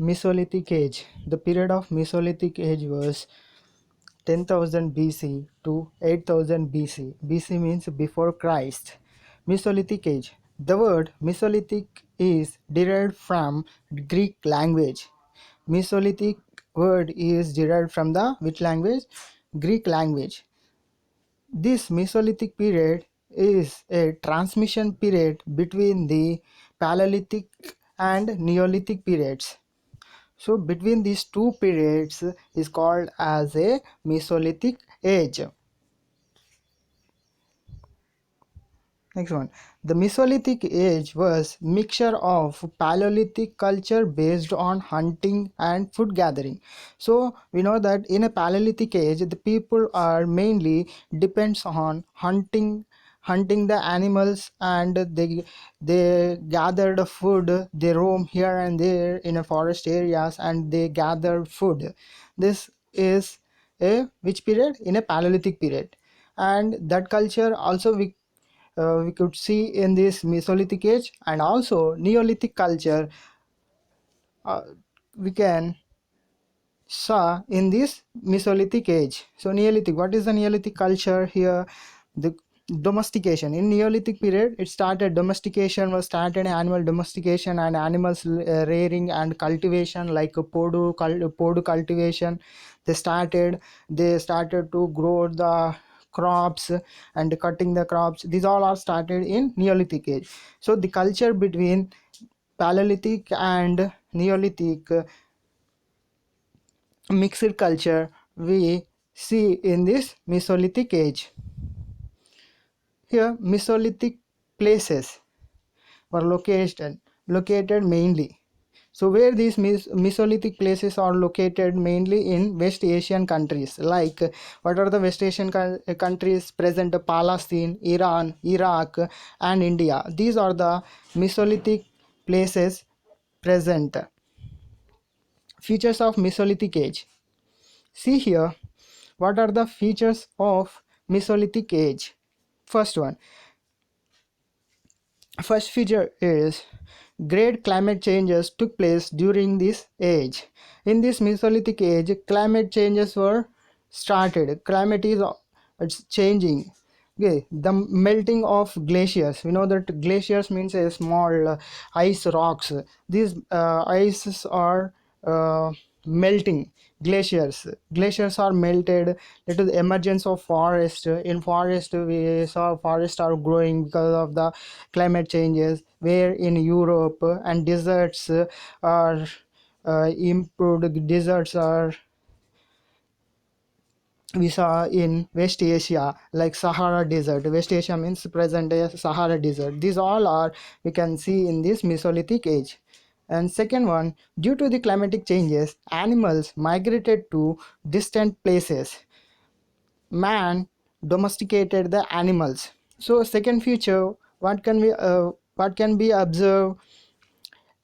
Mesolithic Age. The period of Mesolithic Age was 10,000 BC to 8,000 BC. BC means before Christ. Mesolithic Age. The word Mesolithic is derived from Greek language. Mesolithic word is derived from the which language? Greek language. This Mesolithic period is a transmission period between the Paleolithic and Neolithic periods. So between these two periods is called as a Mesolithic age. Next one. The Mesolithic age was mixture of Paleolithic culture based on hunting and food gathering. So we know that in a Paleolithic age the people are mainly depends on hunting the animals, and they gather the food. They roam here and there in a forest areas and they gather food. This is a which period? In a Paleolithic period. And that culture also we could see in this Mesolithic age, and also Neolithic culture uh, we can saw in this Mesolithic age. So Neolithic, what is the Neolithic culture here? The domestication. In Neolithic period it started, domestication was started, animal domestication and animals rearing and cultivation, like podu cultivation. They started to grow the crops and cutting the crops. These all are started in Neolithic age. So the culture between Paleolithic and Neolithic mixed culture we see in this Mesolithic age. Here Mesolithic places were located mainly. So where these Mesolithic places are located? Mainly in West Asian countries. Like what are the West Asian countries present? Palestine, Iran, Iraq and India. These are the Mesolithic places present. Features of Mesolithic age. See here, what are the features of Mesolithic age? First feature is great climate changes took place during this age. In this Mesolithic age, climate changes were started. Climate is it's changing. Okay, the melting of glaciers. We know that glaciers means a small ice rocks. These ices are melting. Glaciers are melted due to the emergence of forest. In forest we saw forests are growing because of the climate changes, where in Europe and deserts are improved. Deserts are we saw in West Asia, like Sahara Desert. West Asia means present day Sahara Desert. These all are we can see in this Mesolithic age. And second one, due to the climatic changes, animals migrated to distant places. Man domesticated the animals. So second feature, what can be observed?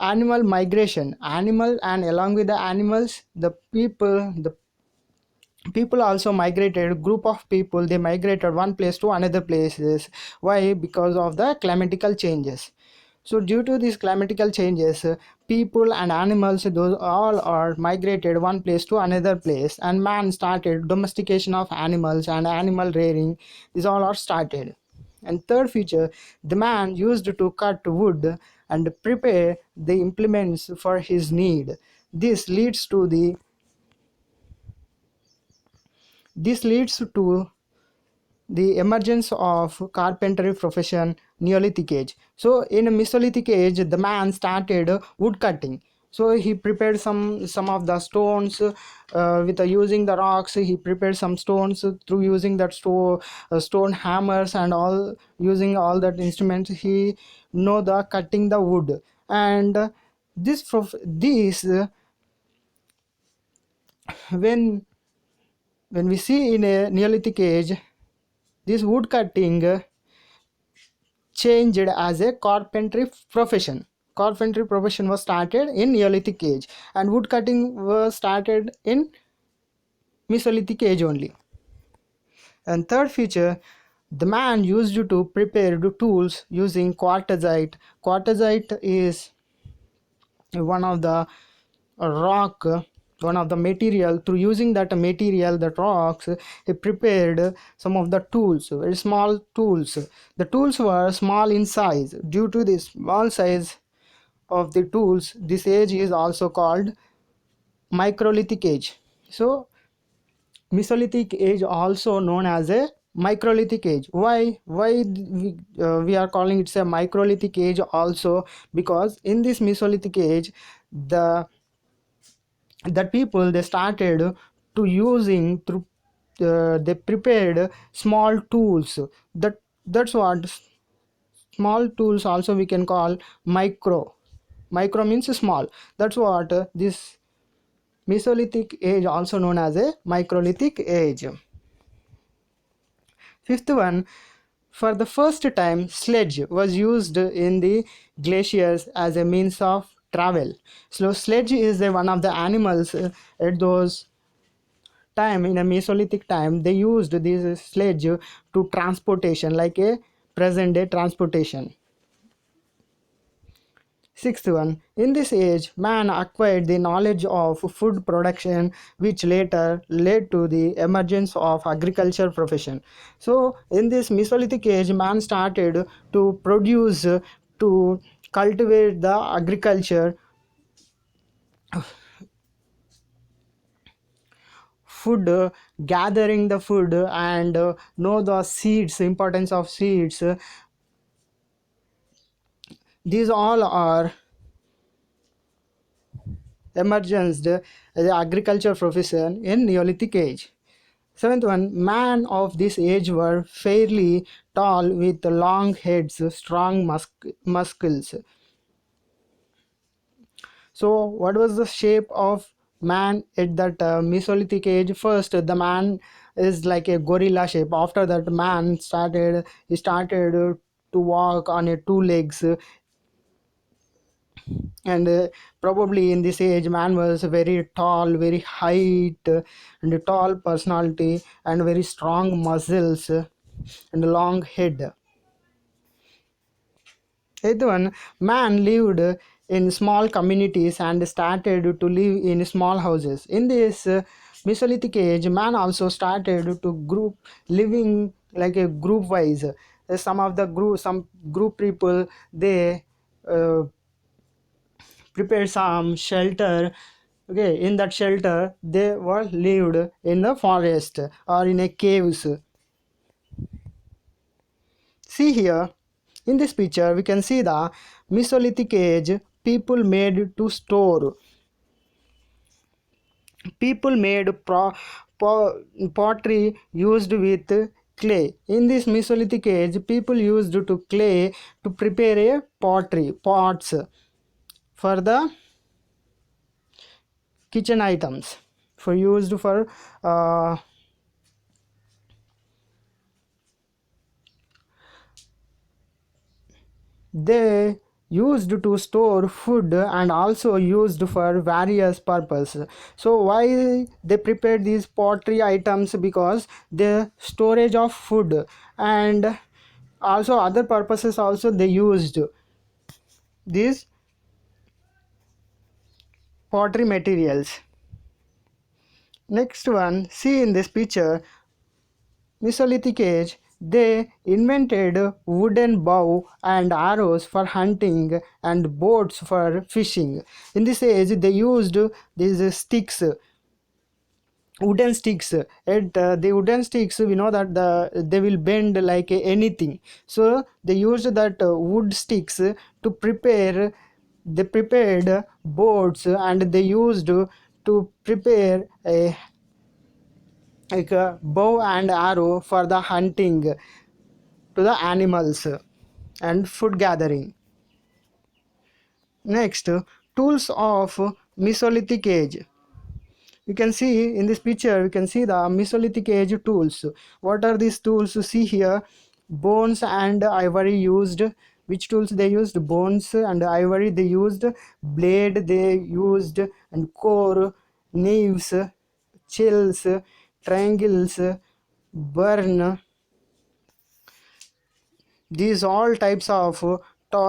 Animal migration. Animal, and along with the animals, the people also migrated. Group of people, they migrated one place to another places. Why? Because of the climatical changes. So due to these climatical changes, people and animals, those all are migrated one place to another place, and man started domestication of animals and animal rearing. These all are started. And third feature, the man used to cut wood and prepare the implements for his need. This leads to the this leads to the emergence of carpentry profession. Neolithic age. So in a Mesolithic age the man started wood cutting. So he prepared some of the stones with using the rocks. He prepared some stones through using that stone hammers and all. Using all that instruments he know the cutting the wood. And this when we see in a Neolithic age, this wood cutting changed as a carpentry profession. Carpentry profession was started in Neolithic age, and wood cutting was started in Mesolithic age only. And third feature, the man used to prepare the tools using quartzite. Quartzite is one of the a rock, one of the material. Through using that material, that rocks, he prepared some of the tools, very small tools. The tools were small in size. Due to the small size of the tools, this age is also called microlithic age. So Mesolithic age also known as a microlithic age. Why we are calling it a microlithic age also? Because in this Mesolithic age, the people, they started to using through, they prepared small tools. That's what small tools also we can call micro. Micro means small. That's what this Mesolithic age also known as a microlithic age. Fifth one, for the first time, sledge was used in the glaciers as a means of travel. So sledge is one of the animals at those time. In a Mesolithic time, they used this sledge to transportation, like a present day transportation. Sixth one, in this age, man acquired the knowledge of food production, which later led to the emergence of agriculture profession. So, in this Mesolithic age, man started to produce, to cultivate the agriculture, food, gathering the food, and know the seeds, importance of seeds. These all are emerged the agriculture profession in Neolithic age. Seventh one, man of this age were fairly tall with long heads, strong muscles. So, what was the shape of man at that Mesolithic age? First, the man is like a gorilla shape. After that, he started to walk on a two legs, and probably in this age man was very tall, very height, and a tall personality, and very strong muscles, and a long head. Eighth one, man lived in small communities and started to live in small houses. In this Mesolithic age, man also started to group, living like a group wise. Some group people, they uh, prepare some shelter. Okay, in that shelter they were lived in the forest or in a caves. See here, in this picture we can see the Mesolithic age. People made pottery used with clay. In this Mesolithic age, people used to clay to prepare a pottery pots for the kitchen items, for used for they used to store food and also used for various purposes. So why they prepared these pottery items? Because the storage of food, and also other purposes also they used these pottery materials. Next one, see in this picture, Mesolithic age, they invented wooden bow and arrows for hunting and boats for fishing. In this age, they used these sticks, wooden sticks. At the wooden sticks, we know that they will bend like anything. So they used that wood sticks to prepare. They prepared boats, and they used to prepare a like a bow and arrow for the hunting to the animals and food gathering. Next, tools of Mesolithic age. You can see in this picture, we can see the Mesolithic age tools. What are these tools? See here, bones and ivory used. Which tools they used? Bones and ivory they used, blade they used, and core, knives, chills, triangles, burn. These all types of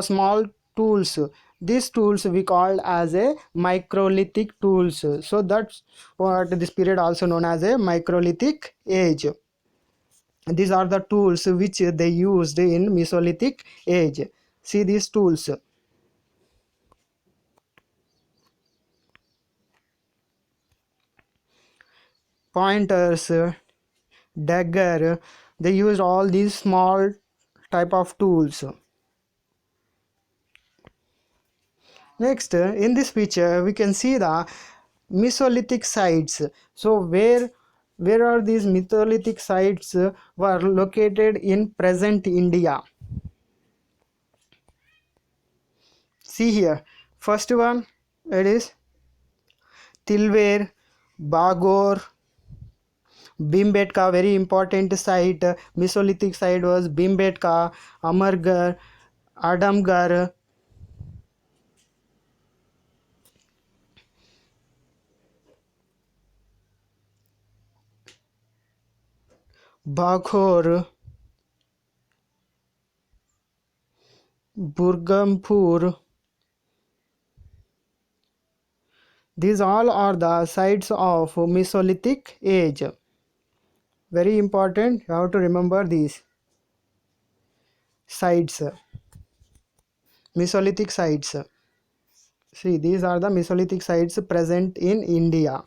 small tools, these tools we called as a microlithic tools. So that's what this period also known as a microlithic age. These are the tools which they used in Mesolithic age. See these tools: pointers, dagger. They used all these small type of tools. Next, in this picture we can see the Mesolithic sites. So where are these Mesolithic sites were located in present India? See here, first one, it is Tilwer, Bagor, Bhimbetka, very important site. Mesolithic site was Bhimbetka, Amargarh, Adamgarh, Baghor, Burgampur. These all are the sites of Mesolithic age. Very important, you have to remember these sites, Mesolithic sites. See, these are the Mesolithic sites present in India.